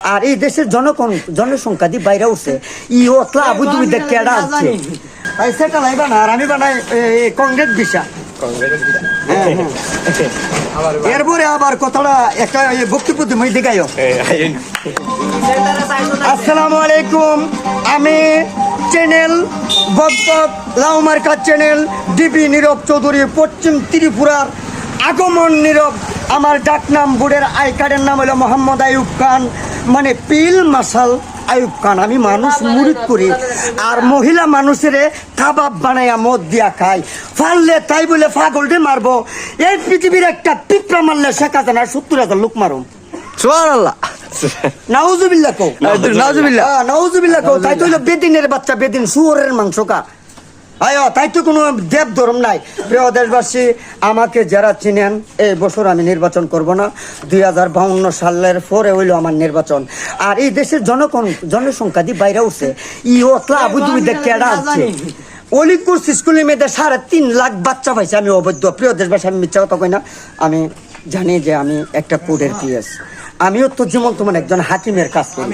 আর এই দেশের জনসংখ্যা দিয়ে বাইরে উঠছে ইতলা আবু দুই দেখে আছে তাই সেটা লাই বানা আর আমি বানাই কংগ্রেস ভিসা এরপরে আবার কথাটা একটা বক্তব্য তুমি দেখাইও। আসসালামু আলাইকুম, আমি চ্যানেল বকবক লাউমার্কা চ্যানেল ডিবি নীরব চৌধুরী পশ্চিম ত্রিপুরার আগমন নীরব। আমার ডাকনাম বোর্ডের আই কার্ডের নাম হলো মোহাম্মদ আইয়ুব খান, মানে পিল মাসাল আইয়ুব খান। আমি মানুষ মুরিদ করি আর মহিলা মানুষের কাবাব বানাইয়া মদ দিয়া খাই। ফাললে তাই বলে পাগলটি মারবো। এই পৃথিবীর একটা পিঁপড়া মারলে শেখ হাসিনা 70,000 লোক মারুম। সুবহানাল্লাহ, নাউজুবিল্লাহ কও, নাউজুবিল্লাহ, নাউজুবিল্লাহ কও। তাই তো হইলো বেদিনের বাচ্চা, বেদিন শুয়োরের মাংস কা। আয় তাই তো কোনো দেব ধর্ম নাই। প্রিয় দেশবাসী, আমাকে যারা চিনেন, এই বছর আমি নির্বাচন করব না। 2052 সালের পরে হইলো আমার নির্বাচন। আর এই দেশের জনসংখ্যা দিয়ে বাইরে উঠছে ইতলা আবু দুই দেখে আছে। অলিপুর স্কুলের মেয়েদের 3.5 লাখ বাচ্চা পাইছে। আমি অবৈধ। প্রিয় দেশবাসী, আমি মিথ্যা কথা কই না। আমি জানি যে আমি একটা কোর্টের পিএস। আমিও তো যেমন তোমার একজন হাকিমের কাজ করি।